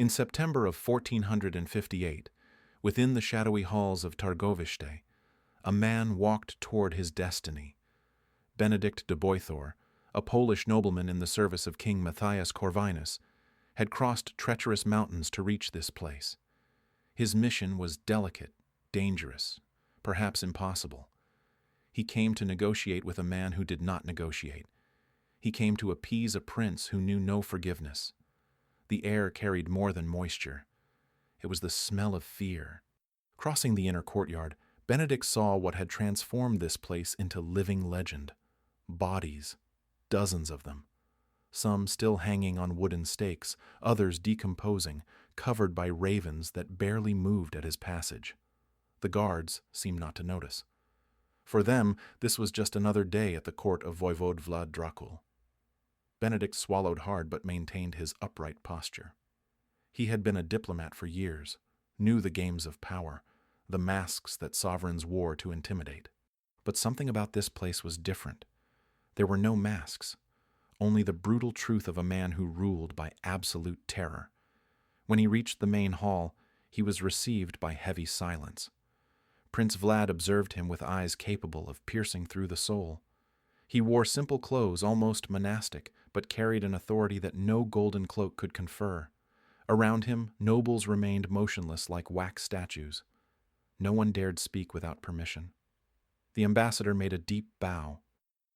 In September of 1458, within the shadowy halls of Targovište, a man walked toward his destiny. Benedict de Boythor, a Polish nobleman in the service of King Matthias Corvinus, had crossed treacherous mountains to reach this place. His mission was delicate, dangerous, perhaps impossible. He came to negotiate with a man who did not negotiate. He came to appease a prince who knew no forgiveness. The air carried more than moisture. It was the smell of fear. Crossing the inner courtyard, Benedict saw what had transformed this place into living legend. Bodies, dozens of them. Some still hanging on wooden stakes, others decomposing, covered by ravens that barely moved at his passage. The guards seemed not to notice. For them, this was just another day at the court of Voivode Vlad Dracul. Benedict swallowed hard but maintained his upright posture. He had been a diplomat for years, knew the games of power, the masks that sovereigns wore to intimidate. But something about this place was different. There were no masks, only the brutal truth of a man who ruled by absolute terror. When he reached the main hall, he was received by heavy silence. Prince Vlad observed him with eyes capable of piercing through the soul. He wore simple clothes, almost monastic, but carried an authority that no golden cloak could confer. Around him, nobles remained motionless like wax statues. No one dared speak without permission. The ambassador made a deep bow.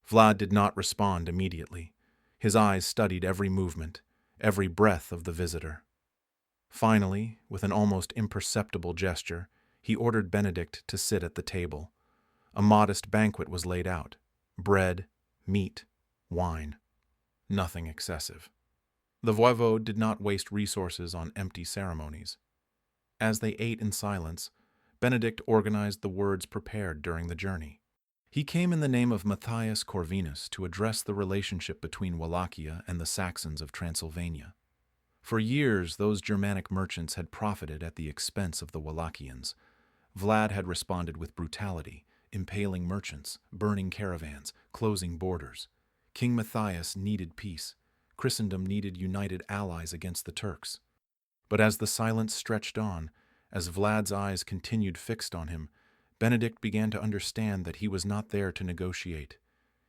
Vlad did not respond immediately. His eyes studied every movement, every breath of the visitor. Finally, with an almost imperceptible gesture, he ordered Benedict to sit at the table. A modest banquet was laid out. Bread, meat, wine. Nothing excessive. The voivode did not waste resources on empty ceremonies. As they ate in silence, Benedict organized the words prepared during the journey. He came in the name of Matthias Corvinus to address the relationship between Wallachia and the Saxons of Transylvania. For years, those Germanic merchants had profited at the expense of the Wallachians. Vlad had responded with brutality, impaling merchants, burning caravans, closing borders. King Matthias needed peace. Christendom needed united allies against the Turks. But as the silence stretched on, as Vlad's eyes continued fixed on him, Benedict began to understand that he was not there to negotiate.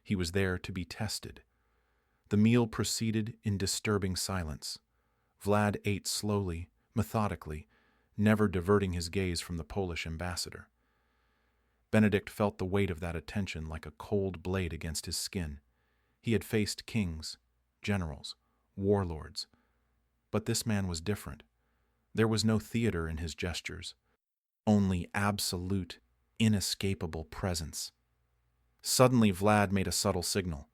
He was there to be tested. The meal proceeded in disturbing silence. Vlad ate slowly, methodically, never diverting his gaze from the Polish ambassador. Benedict felt the weight of that attention like a cold blade against his skin. He had faced kings, generals, warlords. But this man was different. There was no theater in his gestures, only absolute, inescapable presence. Suddenly Vlad made a subtle signal.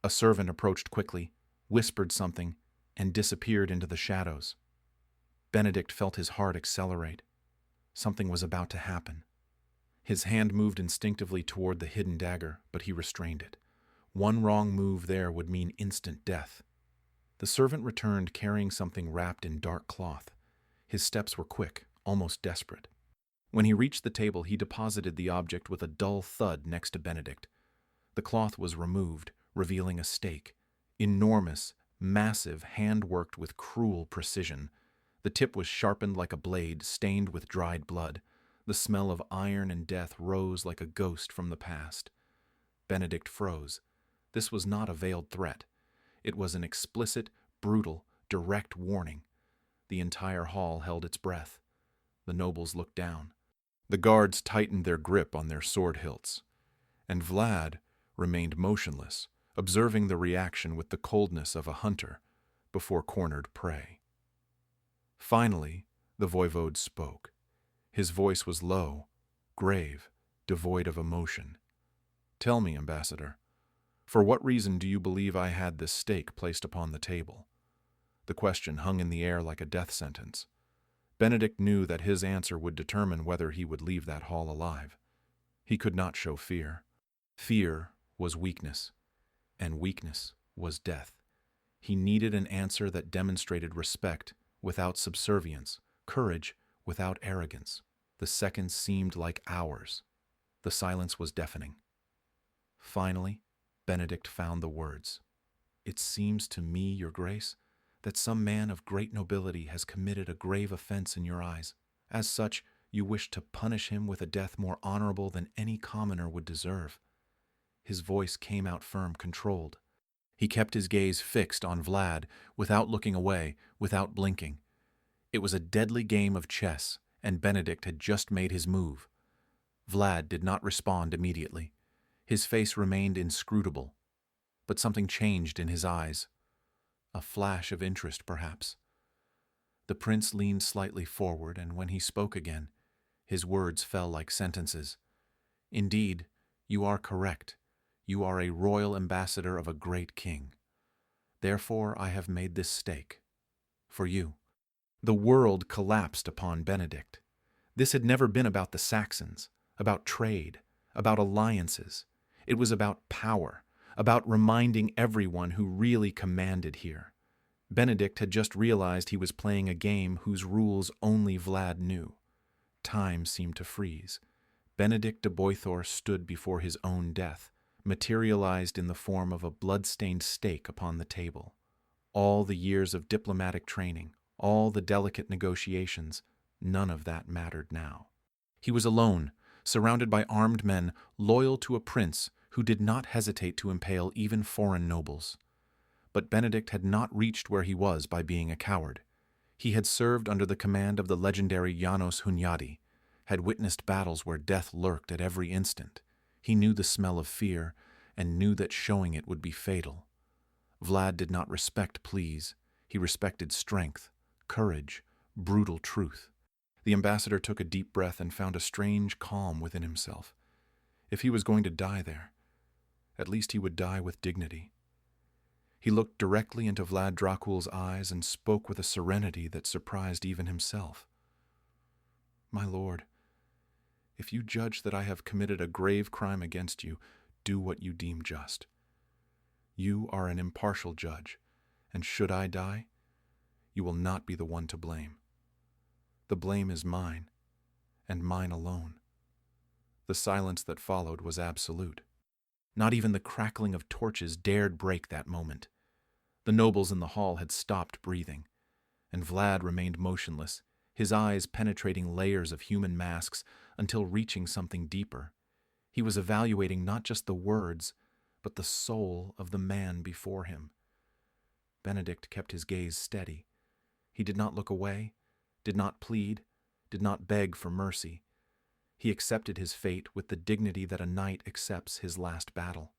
A servant approached quickly, whispered something, and disappeared into the shadows. Benedict felt his heart accelerate. Something was about to happen. His hand moved instinctively toward the hidden dagger, but he restrained it. One wrong move there would mean instant death. The servant returned carrying something wrapped in dark cloth. His steps were quick, almost desperate. When he reached the table, he deposited the object with a dull thud next to Benedict. The cloth was removed, revealing a stake. Enormous, massive, hand-worked with cruel precision. The tip was sharpened like a blade, stained with dried blood. The smell of iron and death rose like a ghost from the past. Benedict froze. This was not a veiled threat. It was an explicit, brutal, direct warning. The entire hall held its breath. The nobles looked down. The guards tightened their grip on their sword hilts. And Vlad remained motionless, observing the reaction with the coldness of a hunter before cornered prey. Finally, the voivode spoke. His voice was low, grave, devoid of emotion. "Tell me, ambassador, for what reason do you believe I had this stake placed upon the table?" The question hung in the air like a death sentence. Benedict knew that his answer would determine whether he would leave that hall alive. He could not show fear. Fear was weakness, and weakness was death. He needed an answer that demonstrated respect without subservience, courage without arrogance. The seconds seemed like hours. The silence was deafening. Finally, Benedict found the words. "It seems to me, Your Grace, that some man of great nobility has committed a grave offense in your eyes. As such, you wish to punish him with a death more honorable than any commoner would deserve." His voice came out firm, controlled. He kept his gaze fixed on Vlad, without looking away, without blinking. It was a deadly game of chess, and Benedict had just made his move. Vlad did not respond immediately. His face remained inscrutable, but something changed in his eyes. A flash of interest, perhaps. The prince leaned slightly forward, and when he spoke again, his words fell like sentences. "Indeed, you are correct. You are a royal ambassador of a great king. Therefore I have made this stake. For you." The world collapsed upon Benedict. This had never been about the Saxons, about trade, about alliances. It was about power, about reminding everyone who really commanded here. Benedict had just realized he was playing a game whose rules only Vlad knew. Time seemed to freeze. Benedict de Boythor stood before his own death, materialized in the form of a blood-stained stake upon the table. All the years of diplomatic training, all the delicate negotiations, none of that mattered now. He was alone, surrounded by armed men, loyal to a prince who did not hesitate to impale even foreign nobles. But Benedict had not reached where he was by being a coward. He had served under the command of the legendary János Hunyadi, had witnessed battles where death lurked at every instant. He knew the smell of fear, and knew that showing it would be fatal. Vlad did not respect pleas. He respected strength, courage, brutal truth. The ambassador took a deep breath and found a strange calm within himself. If he was going to die there, at least he would die with dignity. He looked directly into Vlad Dracula's eyes and spoke with a serenity that surprised even himself. "My lord, if you judge that I have committed a grave crime against you, do what you deem just. You are an impartial judge, and should I die, you will not be the one to blame. The blame is mine, and mine alone." The silence that followed was absolute. Not even the crackling of torches dared break that moment. The nobles in the hall had stopped breathing, and Vlad remained motionless, his eyes penetrating layers of human masks until reaching something deeper. He was evaluating not just the words, but the soul of the man before him. Benedict kept his gaze steady. He did not look away, did not plead, did not beg for mercy. He accepted his fate with the dignity that a knight accepts his last battle.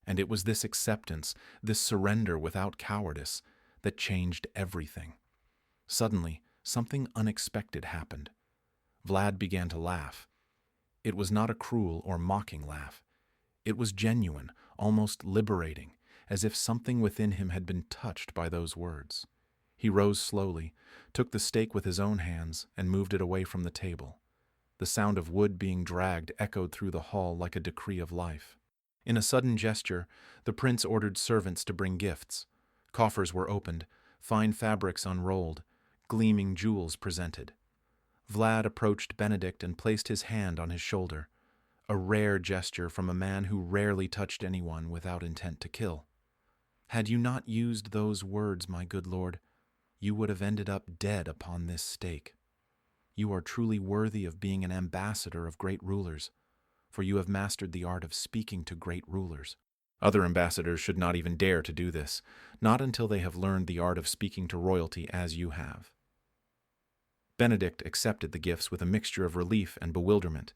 And it was this acceptance, this surrender without cowardice, that changed everything. Suddenly, something unexpected happened. Vlad began to laugh. It was not a cruel or mocking laugh. It was genuine, almost liberating, as if something within him had been touched by those words. He rose slowly, took the stake with his own hands, and moved it away from the table. The sound of wood being dragged echoed through the hall like a decree of life. In a sudden gesture, the prince ordered servants to bring gifts. Coffers were opened, fine fabrics unrolled, gleaming jewels presented. Vlad approached Benedict and placed his hand on his shoulder, a rare gesture from a man who rarely touched anyone without intent to kill. "Had you not used those words, my good lord, you would have ended up dead upon this stake. You are truly worthy of being an ambassador of great rulers, for you have mastered the art of speaking to great rulers. Other ambassadors should not even dare to do this, not until they have learned the art of speaking to royalty as you have." Benedict accepted the gifts with a mixture of relief and bewilderment.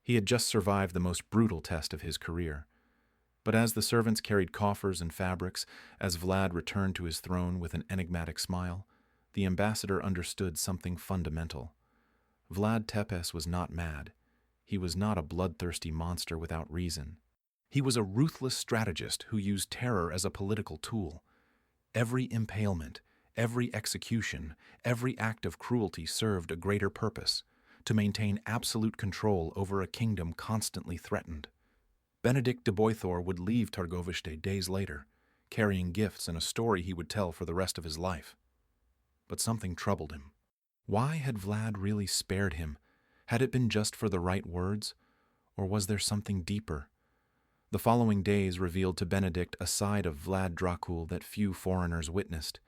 He had just survived the most brutal test of his career. But as the servants carried coffers and fabrics, as Vlad returned to his throne with an enigmatic smile, the ambassador understood something fundamental. Vlad Tepes was not mad. He was not a bloodthirsty monster without reason. He was a ruthless strategist who used terror as a political tool. Every impalement, every execution, every act of cruelty served a greater purpose, to maintain absolute control over a kingdom constantly threatened. Benedict de Boythor would leave Târgoviște days later, carrying gifts and a story he would tell for the rest of his life. But something troubled him. Why had Vlad really spared him? Had it been just for the right words, or was there something deeper? The following days revealed to Benedict a side of Vlad Dracul that few foreigners witnessed.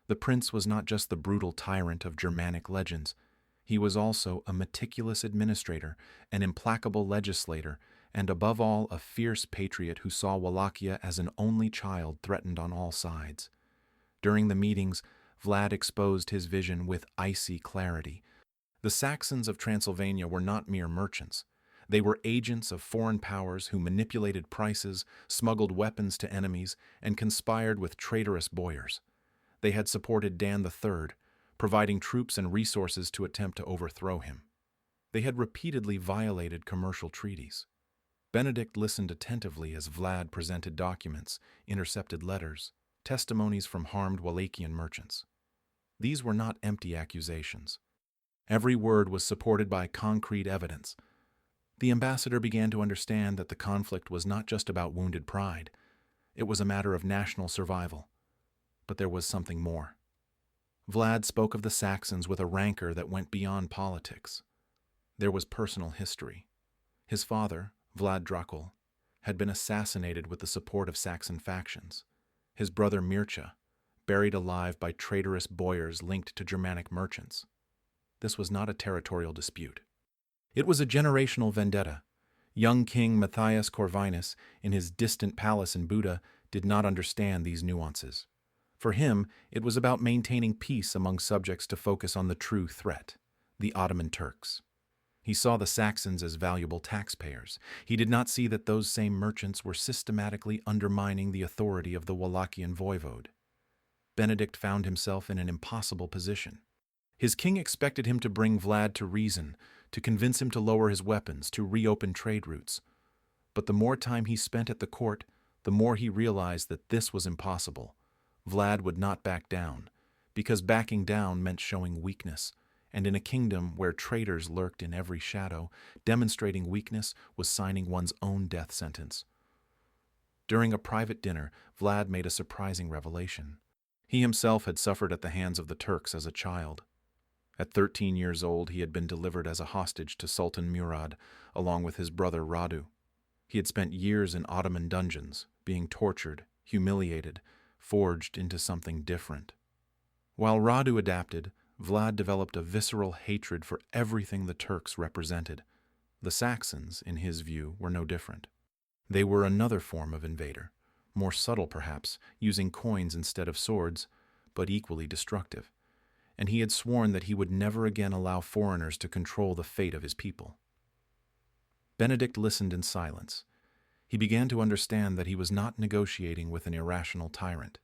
The prince was not just the brutal tyrant of Germanic legends. He was also a meticulous administrator, an implacable legislator, and above all a fierce patriot who saw Wallachia as an only child threatened on all sides. During the meetings, Vlad exposed his vision with icy clarity. The Saxons of Transylvania were not mere merchants. They were agents of foreign powers who manipulated prices, smuggled weapons to enemies, and conspired with traitorous boyars. They had supported Dan III, providing troops and resources to attempt to overthrow him. They had repeatedly violated commercial treaties. Benedict listened attentively as Vlad presented documents, intercepted letters, testimonies from harmed Wallachian merchants. These were not empty accusations. Every word was supported by concrete evidence. The ambassador began to understand that the conflict was not just about wounded pride. It was a matter of national survival. But there was something more. Vlad spoke of the Saxons with a rancor that went beyond politics. There was personal history. His father, Vlad Dracul, had been assassinated with the support of Saxon factions. His brother Mircea, buried alive by traitorous boyars linked to Germanic merchants. This was not a territorial dispute. It was a generational vendetta. Young King Matthias Corvinus, in his distant palace in Buda, did not understand these nuances. For him, it was about maintaining peace among subjects to focus on the true threat, the Ottoman Turks. He saw the Saxons as valuable taxpayers. He did not see that those same merchants were systematically undermining the authority of the Wallachian voivode. Benedict found himself in an impossible position. His king expected him to bring Vlad to reason, to convince him to lower his weapons, to reopen trade routes. But the more time he spent at the court, the more he realized that this was impossible. Vlad would not back down, because backing down meant showing weakness, and in a kingdom where traitors lurked in every shadow, demonstrating weakness was signing one's own death sentence. During a private dinner, Vlad made a surprising revelation. He himself had suffered at the hands of the Turks as a child. At 13 years old, he had been delivered as a hostage to Sultan Murad, along with his brother Radu. He had spent years in Ottoman dungeons, being tortured, humiliated, forged into something different. While Radu adapted, Vlad developed a visceral hatred for everything the Turks represented. The Saxons, in his view, were no different. They were another form of invader, more subtle perhaps, using coins instead of swords, but equally destructive. And he had sworn that he would never again allow foreigners to control the fate of his people. Benedict listened in silence. He began to understand that he was not negotiating with an irrational tyrant.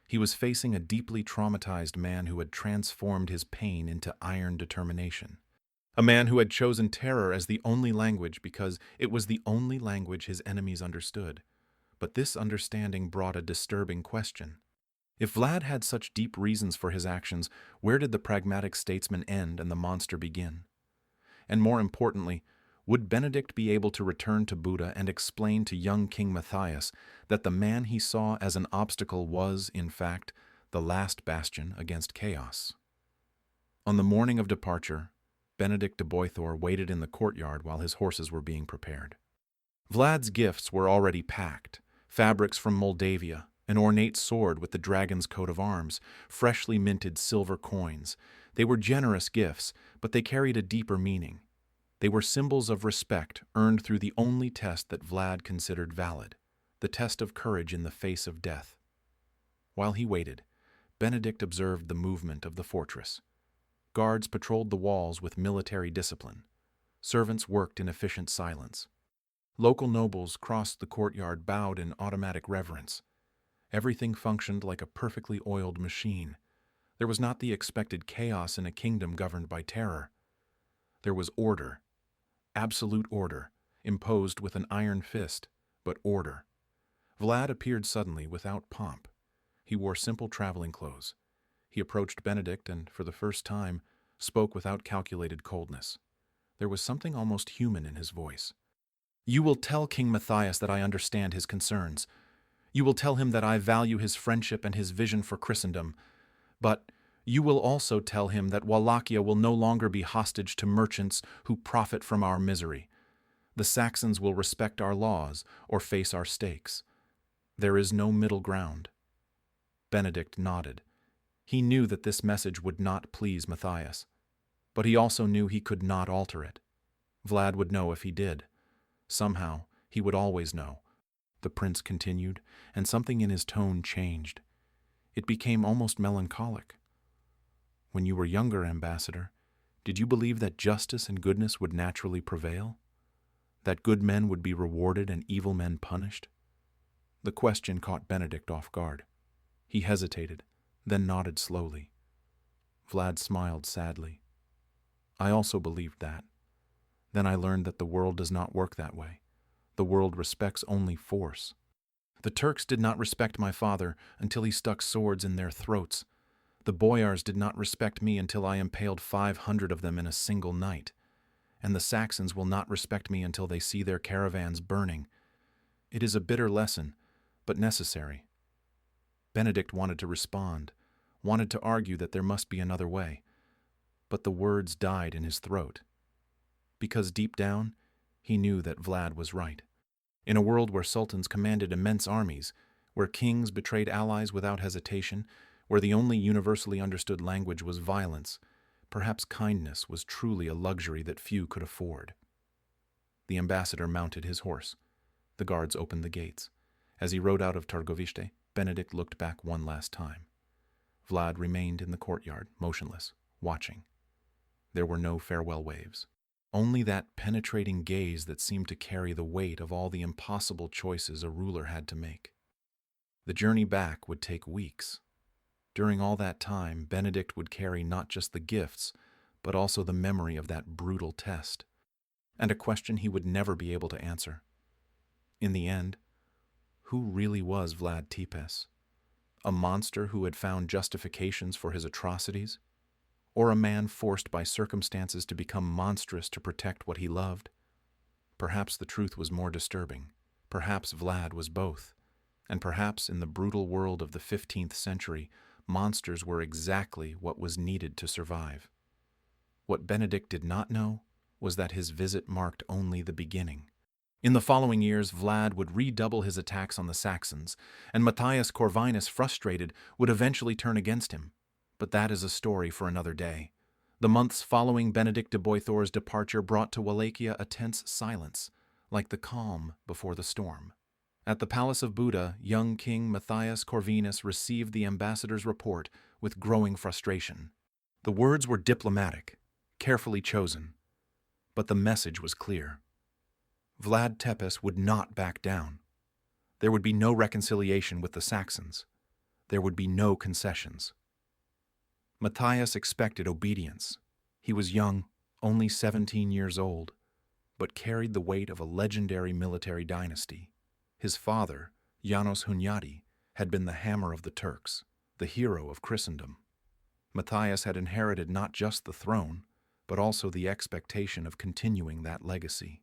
He was facing a deeply traumatized man who had transformed his pain into iron determination. A man who had chosen terror as the only language because it was the only language his enemies understood. But this understanding brought a disturbing question. If Vlad had such deep reasons for his actions, where did the pragmatic statesman end and the monster begin? And more importantly, would Benedict be able to return to Buda and explain to young King Matthias that the man he saw as an obstacle was, in fact, the last bastion against chaos? On the morning of departure, Benedict de Boythor waited in the courtyard while his horses were being prepared. Vlad's gifts were already packed: fabrics from Moldavia, an ornate sword with the dragon's coat of arms, freshly minted silver coins. They were generous gifts, but they carried a deeper meaning. They were symbols of respect earned through the only test that Vlad considered valid, the test of courage in the face of death. While he waited, Benedict observed the movement of the fortress. Guards patrolled the walls with military discipline. Servants worked in efficient silence. Local nobles crossed the courtyard bowed in automatic reverence. Everything functioned like a perfectly oiled machine. There was not the expected chaos in a kingdom governed by terror. There was order. Absolute order, imposed with an iron fist, but order. Vlad appeared suddenly without pomp. He wore simple traveling clothes. He approached Benedict and, for the first time, spoke without calculated coldness. There was something almost human in his voice. "You will tell King Matthias that I understand his concerns. You will tell him that I value his friendship and his vision for Christendom. But you will also tell him that Wallachia will no longer be hostage to merchants who profit from our misery. The Saxons will respect our laws or face our stakes. There is no middle ground." Benedict nodded. He knew that this message would not please Matthias, but he also knew he could not alter it. Vlad would know if he did. Somehow, he would always know. The prince continued, and something in his tone changed. It became almost melancholic. When you were younger, Ambassador, did you believe that justice and goodness would naturally prevail? That good men would be rewarded and evil men punished? The question caught Benedict off guard. He hesitated, then nodded slowly. Vlad smiled sadly. I also believed that. Then I learned that the world does not work that way. The world respects only force. The Turks did not respect my father until he stuck swords in their throats. The boyars did not respect me until I impaled 500 of them in a single night. And the Saxons will not respect me until they see their caravans burning. It is a bitter lesson, but necessary. Benedict wanted to respond, wanted to argue that there must be another way. But the words died in his throat. Because deep down, he knew that Vlad was right. In a world where sultans commanded immense armies, where kings betrayed allies without hesitation, where the only universally understood language was violence, perhaps kindness was truly a luxury that few could afford. The ambassador mounted his horse. The guards opened the gates. As he rode out of Târgoviște, Benedict looked back one last time. Vlad remained in the courtyard, motionless, watching. There were no farewell waves. Only that penetrating gaze that seemed to carry the weight of all the impossible choices a ruler had to make. The journey back would take weeks. During all that time, Benedict would carry not just the gifts, but also the memory of that brutal test, and a question he would never be able to answer. In the end, who really was Vlad Tepes? A monster who had found justifications for his atrocities? Or a man forced by circumstances to become monstrous to protect what he loved? Perhaps the truth was more disturbing. Perhaps Vlad was both. And perhaps in the brutal world of the 15th century, monsters were exactly what was needed to survive. What Benedict did not know was that his visit marked only the beginning. In the following years, Vlad would redouble his attacks on the Saxons, and Matthias Corvinus, frustrated, would eventually turn against him. But that is a story for another day. The months following Benedict de Boythor's departure brought to Wallachia a tense silence, like the calm before the storm. At the palace of Buda, young King Matthias Corvinus received the ambassador's report with growing frustration. The words were diplomatic, carefully chosen, but the message was clear. Vlad Tepes would not back down. There would be no reconciliation with the Saxons. There would be no concessions. Matthias expected obedience. He was young, only 17 years old, but carried the weight of a legendary military dynasty. His father, János Hunyadi, had been the hammer of the Turks, the hero of Christendom. Matthias had inherited not just the throne, but also the expectation of continuing that legacy.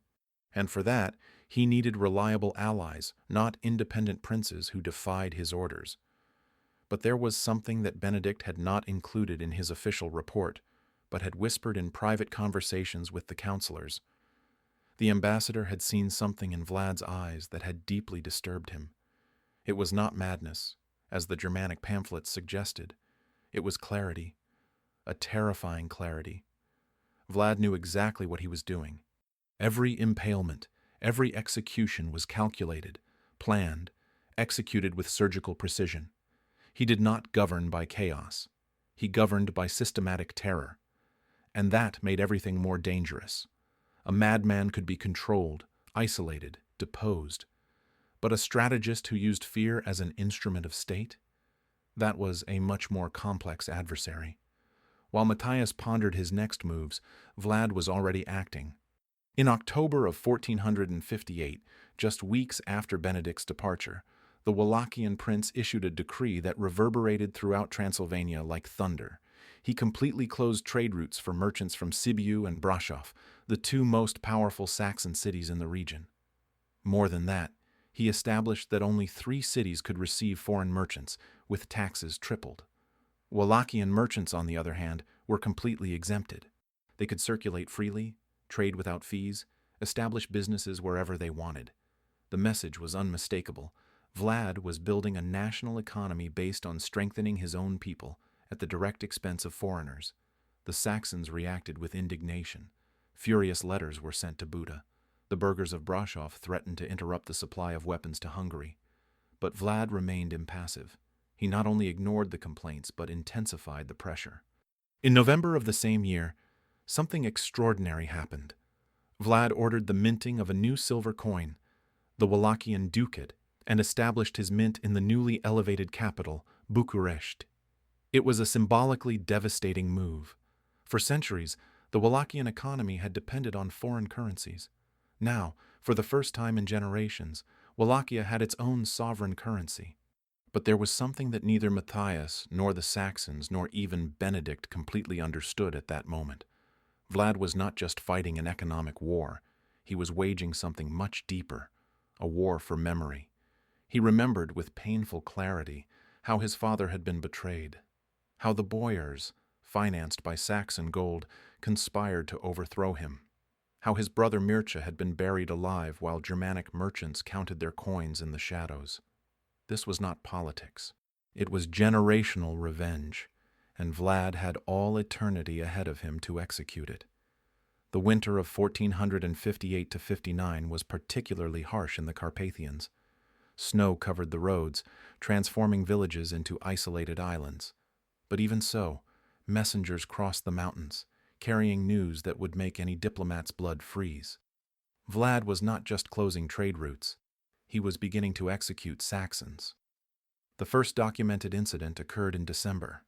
And for that, he needed reliable allies, not independent princes who defied his orders. But there was something that Benedict had not included in his official report, but had whispered in private conversations with the counselors. The ambassador had seen something in Vlad's eyes that had deeply disturbed him. It was not madness, as the Germanic pamphlets suggested. It was clarity, a terrifying clarity. Vlad knew exactly what he was doing. Every impalement, every execution was calculated, planned, executed with surgical precision. He did not govern by chaos. He governed by systematic terror. And that made everything more dangerous. A madman could be controlled, isolated, deposed. But a strategist who used fear as an instrument of state? That was a much more complex adversary. While Matthias pondered his next moves, Vlad was already acting. In October of 1458, just weeks after Benedict's departure, the Wallachian prince issued a decree that reverberated throughout Transylvania like thunder. He completely closed trade routes for merchants from Sibiu and Brașov, the two most powerful Saxon cities in the region. More than that, he established that only 3 cities could receive foreign merchants, with taxes tripled. Wallachian merchants, on the other hand, were completely exempted. They could circulate freely, trade without fees, establish businesses wherever they wanted. The message was unmistakable. Vlad was building a national economy based on strengthening his own people, at the direct expense of foreigners. The Saxons reacted with indignation. Furious letters were sent to Buda. The burghers of Brașov threatened to interrupt the supply of weapons to Hungary. But Vlad remained impassive. He not only ignored the complaints, but intensified the pressure. In November of the same year, something extraordinary happened. Vlad ordered the minting of a new silver coin, the Wallachian ducat, and established his mint in the newly elevated capital, Bucharest. It was a symbolically devastating move. For centuries, the Wallachian economy had depended on foreign currencies. Now, for the first time in generations, Wallachia had its own sovereign currency. But there was something that neither Matthias, nor the Saxons, nor even Benedict completely understood at that moment. Vlad was not just fighting an economic war. He was waging something much deeper, a war for memory. He remembered with painful clarity how his father had been betrayed, how the boyars, financed by Saxon gold, conspired to overthrow him, how his brother Mircea had been buried alive while Germanic merchants counted their coins in the shadows. This was not politics. It was generational revenge, and Vlad had all eternity ahead of him to execute it. The winter of 1458 to 59 was particularly harsh in the Carpathians. Snow covered the roads, transforming villages into isolated islands. But even so, messengers crossed the mountains, carrying news that would make any diplomat's blood freeze. Vlad was not just closing trade routes. He was beginning to execute Saxons. The first documented incident occurred in December.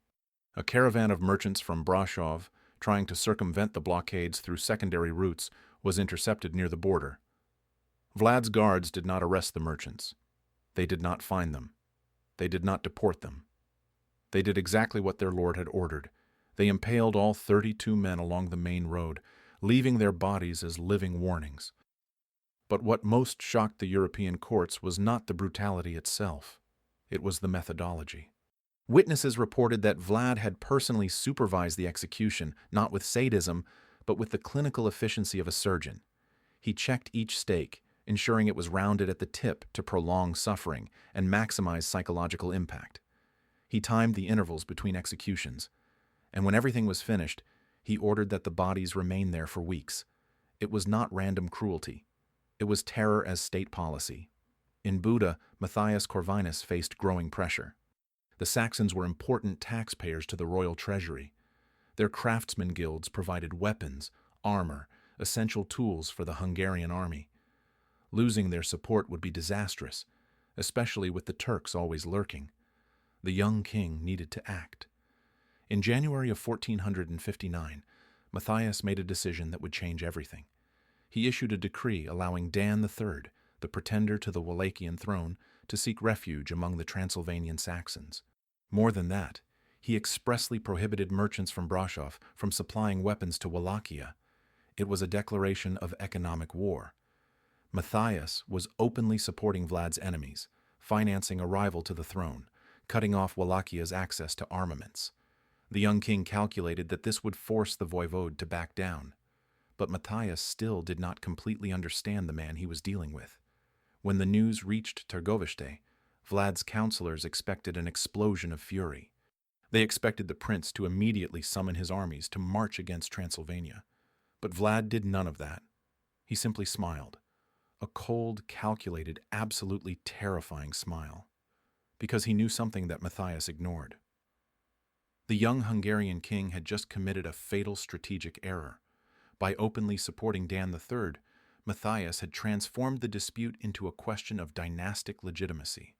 A caravan of merchants from Brașov, trying to circumvent the blockades through secondary routes, was intercepted near the border. Vlad's guards did not arrest the merchants. They did not find them. They did not deport them. They did exactly what their lord had ordered. They impaled all 32 men along the main road, leaving their bodies as living warnings. But what most shocked the European courts was not the brutality itself. It was the methodology. Witnesses reported that Vlad had personally supervised the execution, not with sadism, but with the clinical efficiency of a surgeon. He checked each stake, ensuring it was rounded at the tip to prolong suffering and maximize psychological impact. He timed the intervals between executions, and when everything was finished, he ordered that the bodies remain there for weeks. It was not random cruelty. It was terror as state policy. In Buda, Matthias Corvinus faced growing pressure. The Saxons were important taxpayers to the royal treasury. Their craftsman guilds provided weapons, armor, essential tools for the Hungarian army. Losing their support would be disastrous, especially with the Turks always lurking. The young king needed to act. In January of 1459, Matthias made a decision that would change everything. He issued a decree allowing Dan III, the pretender to the Wallachian throne, to seek refuge among the Transylvanian Saxons. More than that, he expressly prohibited merchants from Brașov from supplying weapons to Wallachia. It was a declaration of economic war. Matthias was openly supporting Vlad's enemies, financing a rival to the throne, cutting off Wallachia's access to armaments. The young king calculated that this would force the voivode to back down. But Matthias still did not completely understand the man he was dealing with. When the news reached Târgoviște, Vlad's counselors expected an explosion of fury. They expected the prince to immediately summon his armies to march against Transylvania. But Vlad did none of that. He simply smiled. A cold, calculated, absolutely terrifying smile. Because he knew something that Matthias ignored. The young Hungarian king had just committed a fatal strategic error. By openly supporting Dan III, Matthias had transformed the dispute into a question of dynastic legitimacy.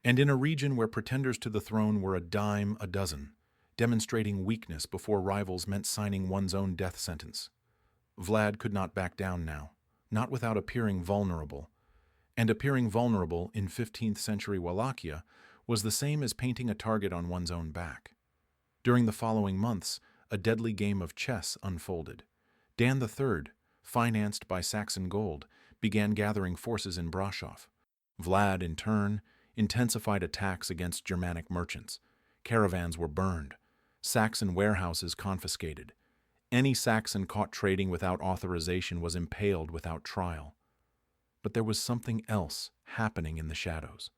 And in a region where pretenders to the throne were a dime a dozen, demonstrating weakness before rivals meant signing one's own death sentence. Vlad could not back down now, not without appearing vulnerable. And appearing vulnerable in 15th century Wallachia was the same as painting a target on one's own back. During the following months, a deadly game of chess unfolded. Dan III, financed by Saxon gold, began gathering forces in Brașov. Vlad, in turn, intensified attacks against Germanic merchants. Caravans were burned. Saxon warehouses confiscated. Any Saxon caught trading without authorization was impaled without trial. But there was something else happening in the shadows.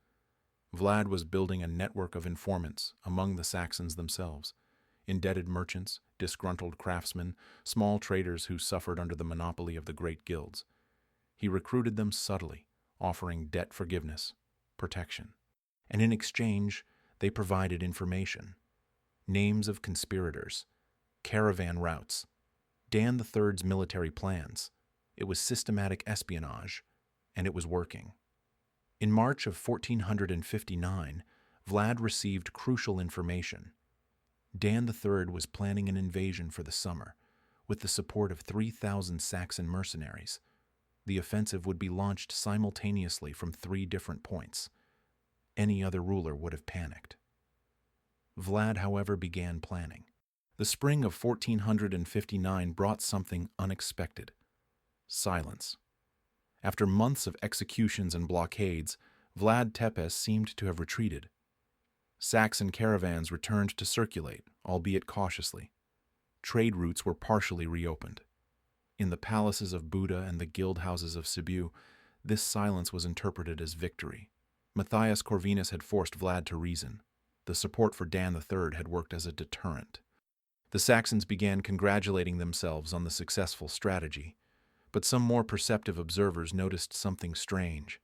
Vlad was building a network of informants among the Saxons themselves. indebted merchants, disgruntled craftsmen, small traders who suffered under the monopoly of the great guilds. He recruited them subtly, offering debt forgiveness, protection, and in exchange, they provided information. Names of conspirators, caravan routes, Dan III's military plans. It was systematic espionage, and it was working. In March of 1459, Vlad received crucial information. Dan III was planning an invasion for the summer, with the support of 3,000 Saxon mercenaries. The offensive would be launched simultaneously from 3 different points. Any other ruler would have panicked. Vlad, however, began planning. The spring of 1459 brought something unexpected: silence. After months of executions and blockades, Vlad Tepes seemed to have retreated. Saxon caravans returned to circulate, albeit cautiously. Trade routes were partially reopened. In the palaces of Buda and the guild houses of Sibiu, this silence was interpreted as victory. Matthias Corvinus had forced Vlad to reason. The support for Dan III had worked as a deterrent. The Saxons began congratulating themselves on the successful strategy, but some more perceptive observers noticed something strange.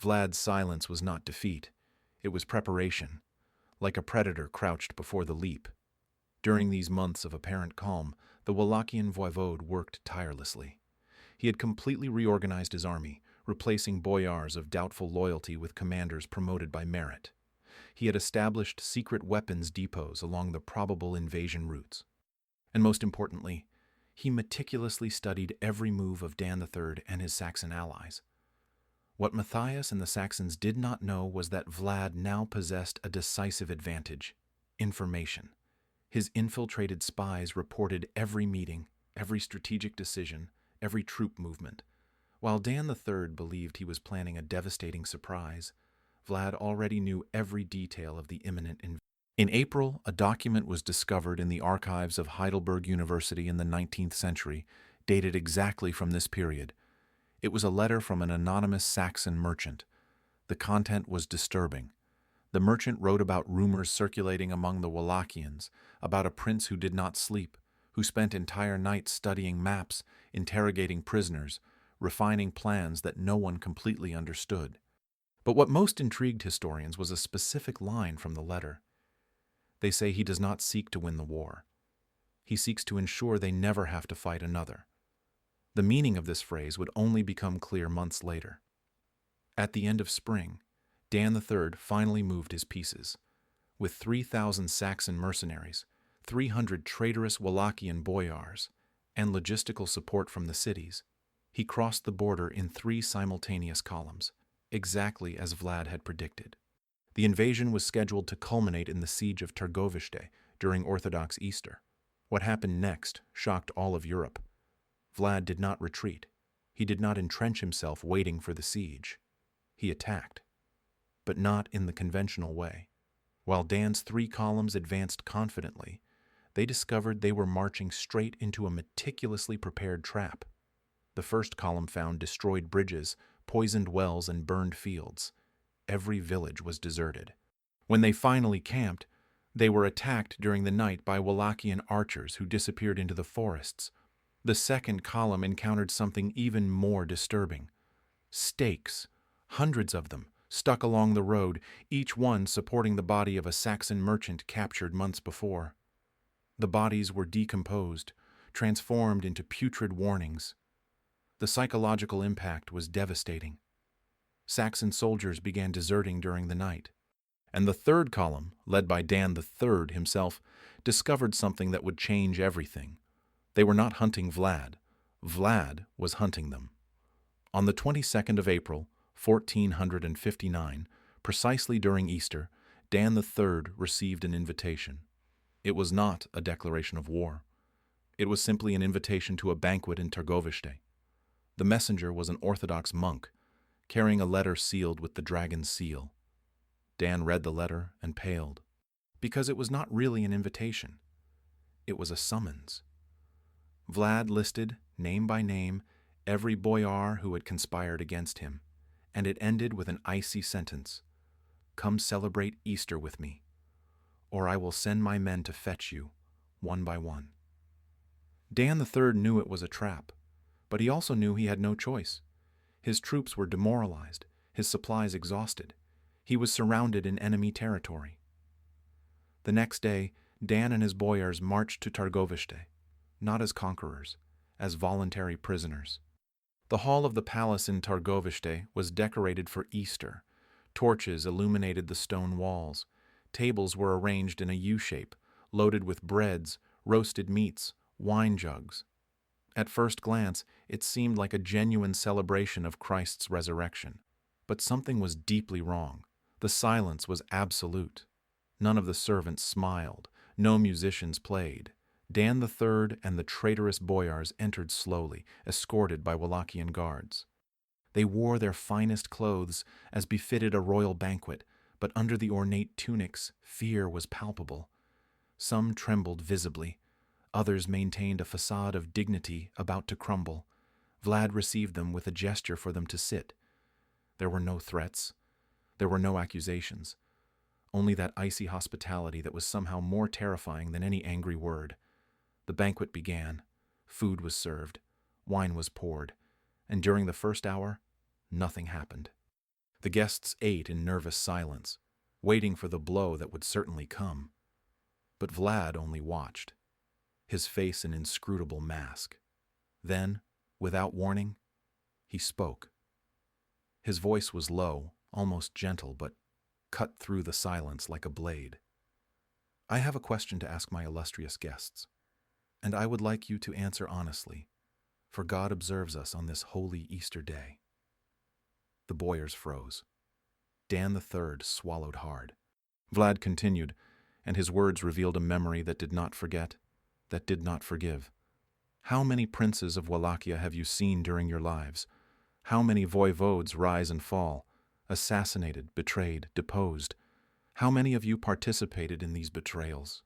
Vlad's silence was not defeat. It was preparation, like a predator crouched before the leap. During these months of apparent calm, the Wallachian voivode worked tirelessly. He had completely reorganized his army, replacing boyars of doubtful loyalty with commanders promoted by merit. He had established secret weapons depots along the probable invasion routes. And most importantly, he meticulously studied every move of Dan III and his Saxon allies. What Matthias and the Saxons did not know was that Vlad now possessed a decisive advantage: information. His infiltrated spies reported every meeting, every strategic decision, every troop movement. While Dan III believed he was planning a devastating surprise, Vlad already knew every detail of the imminent invasion. In April, a document was discovered in the archives of Heidelberg University in the 19th century, dated exactly from this period. It was a letter from an anonymous Saxon merchant. The content was disturbing. The merchant wrote about rumors circulating among the Wallachians, about a prince who did not sleep, who spent entire nights studying maps, interrogating prisoners, refining plans that no one completely understood. But what most intrigued historians was a specific line from the letter. They say he does not seek to win the war. He seeks to ensure they never have to fight another. The meaning of this phrase would only become clear months later. At the end of spring, Dan III finally moved his pieces. With 3,000 Saxon mercenaries, 300 traitorous Wallachian boyars, and logistical support from the cities, he crossed the border in 3 simultaneous columns, exactly as Vlad had predicted. The invasion was scheduled to culminate in the siege of Târgoviște during Orthodox Easter. What happened next shocked all of Europe. Vlad did not retreat. He did not entrench himself waiting for the siege. He attacked, but not in the conventional way. While Dan's 3 columns advanced confidently, they discovered they were marching straight into a meticulously prepared trap. The first column found destroyed bridges, poisoned wells, and burned fields. Every village was deserted. When they finally camped, they were attacked during the night by Wallachian archers who disappeared into the forests. The second column encountered something even more disturbing: stakes, hundreds of them, stuck along the road, each one supporting the body of a Saxon merchant captured months before. The bodies were decomposed, transformed into putrid warnings. The psychological impact was devastating. Saxon soldiers began deserting during the night. And the third column, led by Dan III himself, discovered something that would change everything. They were not hunting Vlad. Vlad was hunting them. On the 22nd of April, 1459, precisely during Easter, Dan III received an invitation. It was not a declaration of war. It was simply an invitation to a banquet in Târgoviște. The messenger was an Orthodox monk, carrying a letter sealed with the dragon's seal. Dan read the letter and paled, because it was not really an invitation. It was a summons. Vlad listed, name by name, every boyar who had conspired against him, and it ended with an icy sentence: "Come celebrate Easter with me, or I will send my men to fetch you, one by one. Dan III knew it was a trap, but he also knew he had no choice. His troops were demoralized, his supplies exhausted. He was surrounded in enemy territory. The next day, Dan and his boyars marched to Târgoviște, not as conquerors, as voluntary prisoners. The hall of the palace in Târgoviște was decorated for Easter. Torches illuminated the stone walls. Tables were arranged in a U-shape, loaded with breads, roasted meats, wine jugs. At first glance, it seemed like a genuine celebration of Christ's resurrection. But something was deeply wrong. The silence was absolute. None of the servants smiled. No musicians played. Dan III and the traitorous boyars entered slowly, escorted by Wallachian guards. They wore their finest clothes, as befitted a royal banquet, but under the ornate tunics, fear was palpable. Some trembled visibly. Others maintained a facade of dignity about to crumble. Vlad received them with a gesture for them to sit. There were no threats. There were no accusations. Only that icy hospitality that was somehow more terrifying than any angry word. The banquet began. Food was served. Wine was poured. And during the first hour, nothing happened. The guests ate in nervous silence, waiting for the blow that would certainly come. But Vlad only watched, his face an inscrutable mask. Then, without warning, he spoke. His voice was low, almost gentle, but cut through the silence like a blade. I have a question to ask my illustrious guests, and I would like you to answer honestly, for God observes us on this holy Easter day. The boyars froze. Dan III swallowed hard. Vlad continued, and his words revealed a memory that did not forget, that did not forgive. How many princes of Wallachia have you seen during your lives? How many voivodes rise and fall, assassinated, betrayed, deposed? How many of you participated in these betrayals?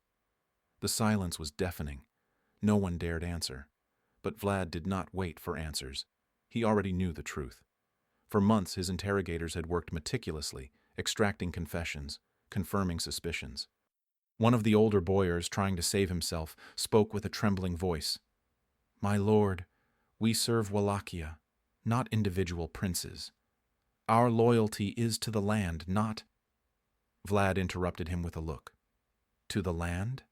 The silence was deafening. No one dared answer. But Vlad did not wait for answers. He already knew the truth. For months his interrogators had worked meticulously, extracting confessions, confirming suspicions. One of the older boyars, trying to save himself, spoke with a trembling voice. "My lord, we serve Wallachia, not individual princes. Our loyalty is to the land, not—" Vlad interrupted him with a look. "To the land?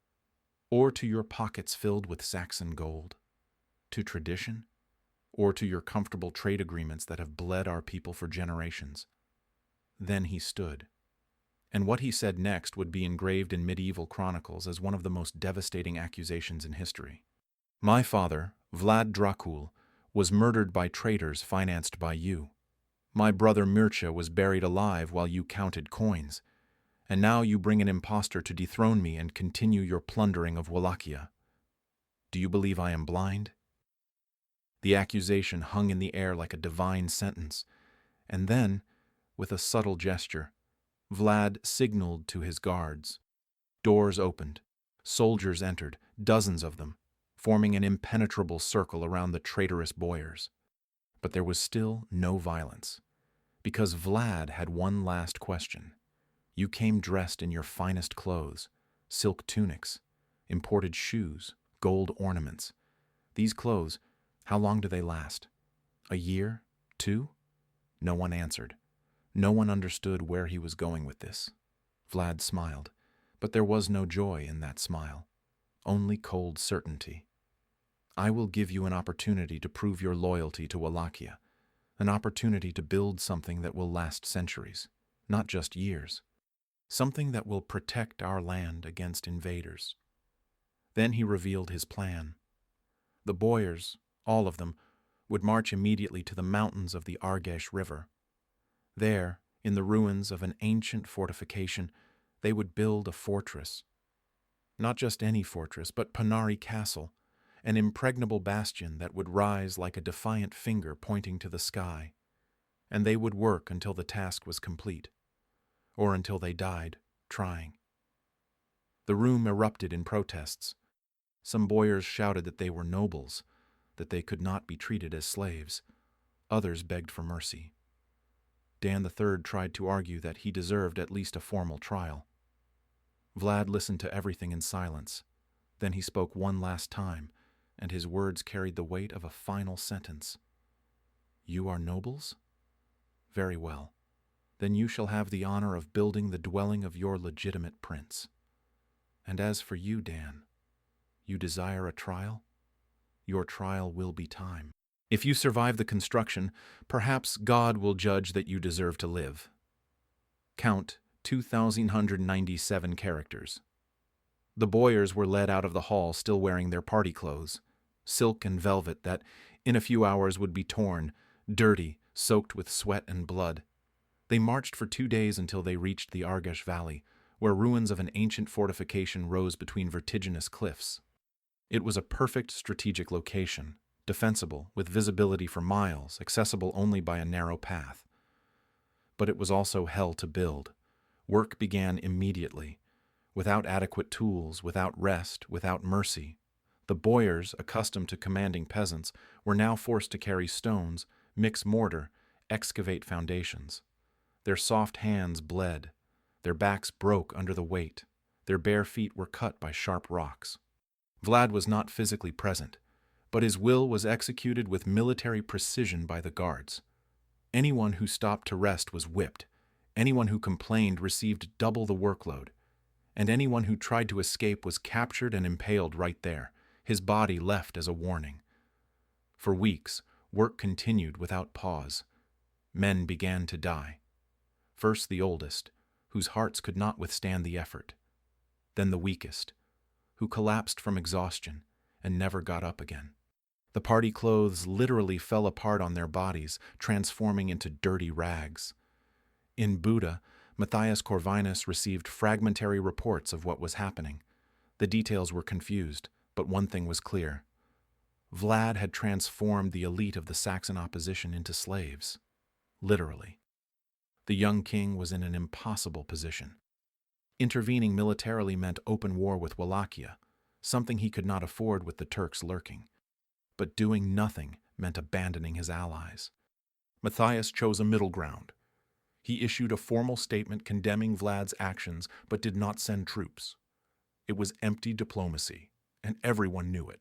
Or to your pockets filled with Saxon gold? To tradition? Or to your comfortable trade agreements that have bled our people for generations?" Then he stood. And what he said next would be engraved in medieval chronicles as one of the most devastating accusations in history. "My father, Vlad Dracul, was murdered by traitors financed by you. My brother Mircea was buried alive while you counted coins. And now you bring an impostor to dethrone me and continue your plundering of Wallachia. Do you believe I am blind?" The accusation hung in the air like a divine sentence, and then, with a subtle gesture, Vlad signaled to his guards. Doors opened. Soldiers entered, dozens of them, forming an impenetrable circle around the traitorous boyars. But there was still no violence, because Vlad had one last question. You came dressed in your finest clothes, silk tunics, imported shoes, gold ornaments. These clothes, how long do they last? A year? 2? No one answered. No one understood where he was going with this. Vlad smiled, but there was no joy in that smile, only cold certainty. I will give you an opportunity to prove your loyalty to Wallachia, an opportunity to build something that will last centuries, not just years, something that will protect our land against invaders. Then he revealed his plan. The boyars, all of them, would march immediately to the mountains of the Argeș River. There, in the ruins of an ancient fortification, they would build a fortress. Not just any fortress, but Poenari Castle, an impregnable bastion that would rise like a defiant finger pointing to the sky. And they would work until the task was complete, or until they died trying. The room erupted in protests. Some boyars shouted that they were nobles, that they could not be treated as slaves. Others begged for mercy. Dan III tried to argue that he deserved at least a formal trial. Vlad listened to everything in silence. Then he spoke one last time, and his words carried the weight of a final sentence. "You are nobles? Very well. Then you shall have the honor of building the dwelling of your legitimate prince. And as for you, Dan, you desire a trial? Your trial will be time. If you survive the construction, perhaps God will judge that you deserve to live. Count 2,197 characters." The boyars were led out of the hall still wearing their party clothes, silk and velvet that in a few hours would be torn, dirty, soaked with sweat and blood. They marched for 2 days until they reached the Argeș Valley, where ruins of an ancient fortification rose between vertiginous cliffs. It was a perfect strategic location, defensible, with visibility for miles, accessible only by a narrow path. But it was also hell to build. Work began immediately. Without adequate tools, without rest, without mercy, the boyars, accustomed to commanding peasants, were now forced to carry stones, mix mortar, excavate foundations. Their soft hands bled. Their backs broke under the weight. Their bare feet were cut by sharp rocks. Vlad was not physically present, but his will was executed with military precision by the guards. Anyone who stopped to rest was whipped. Anyone who complained received double the workload. And anyone who tried to escape was captured and impaled right there, his body left as a warning. For weeks, work continued without pause. Men began to die. First the oldest, whose hearts could not withstand the effort. Then the weakest, who collapsed from exhaustion and never got up again. The party clothes literally fell apart on their bodies, transforming into dirty rags. In Buda, Matthias Corvinus received fragmentary reports of what was happening. The details were confused, but one thing was clear. Vlad had transformed the elite of the Saxon opposition into slaves. Literally. The young king was in an impossible position. Intervening militarily meant open war with Wallachia, something he could not afford with the Turks lurking. But doing nothing meant abandoning his allies. Matthias chose a middle ground. He issued a formal statement condemning Vlad's actions, but did not send troops. It was empty diplomacy, and everyone knew it.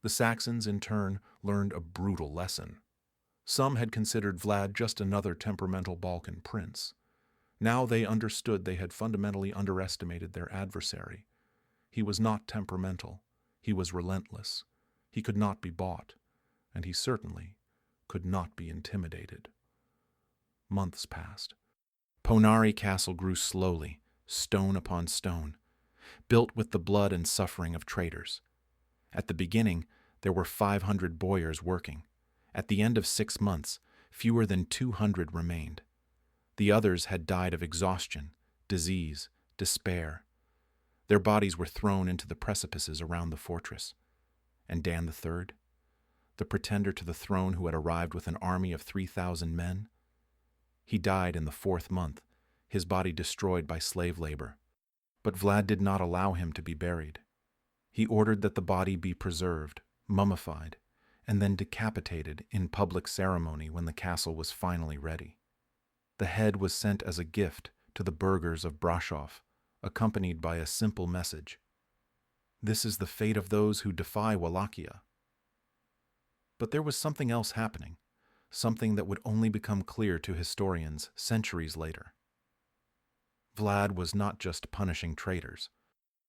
The Saxons, in turn, learned a brutal lesson. Some had considered Vlad just another temperamental Balkan prince. Now they understood they had fundamentally underestimated their adversary. He was not temperamental. He was relentless. He could not be bought, and he certainly could not be intimidated. Months passed. Poenari Castle grew slowly, stone upon stone, built with the blood and suffering of traitors. At the beginning, there were 500 boyars working. At the end of 6 months, fewer than 200 remained. The others had died of exhaustion, disease, despair. Their bodies were thrown into the precipices around the fortress. And Dan III, the pretender to the throne who had arrived with an army of 3,000 men, he died in the 4th month, his body destroyed by slave labor. But Vlad did not allow him to be buried. He ordered that the body be preserved, mummified, and then decapitated in public ceremony when the castle was finally ready. The head was sent as a gift to the burghers of Brașov, accompanied by a simple message: "This is the fate of those who defy Wallachia." But there was something else happening, something that would only become clear to historians centuries later. Vlad was not just punishing traitors.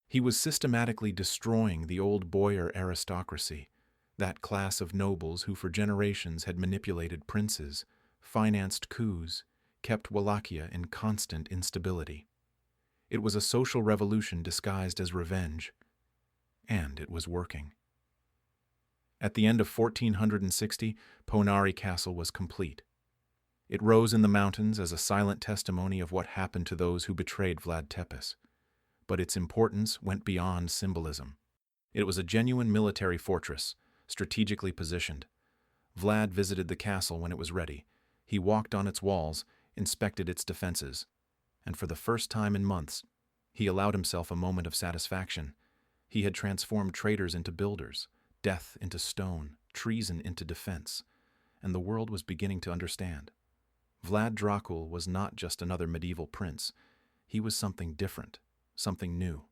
He was systematically destroying the old boyar aristocracy, that class of nobles who for generations had manipulated princes, financed coups, kept Wallachia in constant instability. It was a social revolution disguised as revenge, and it was working. At the end of 1460, Poenari Castle was complete. It rose in the mountains as a silent testimony of what happened to those who betrayed Vlad Tepes. But its importance went beyond symbolism. It was a genuine military fortress, strategically positioned. Vlad visited the castle when it was ready. He walked on its walls, inspected its defenses, and for the first time in months, he allowed himself a moment of satisfaction. He had transformed traitors into builders, death into stone, treason into defense, and the world was beginning to understand. Vlad Dracul was not just another medieval prince. He was something different, something new.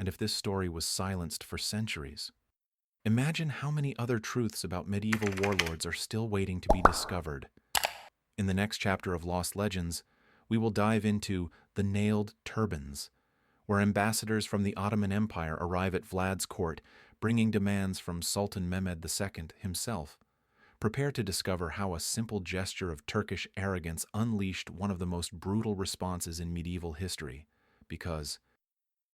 and if this story was silenced for centuries? Imagine how many other truths about medieval warlords are still waiting to be discovered. In the next chapter of Lost Legends, we will dive into the Nailed Turbans, where ambassadors from the Ottoman Empire arrive at Vlad's court, bringing demands from Sultan Mehmed II himself. Prepare to discover how a simple gesture of Turkish arrogance unleashed one of the most brutal responses in medieval history, because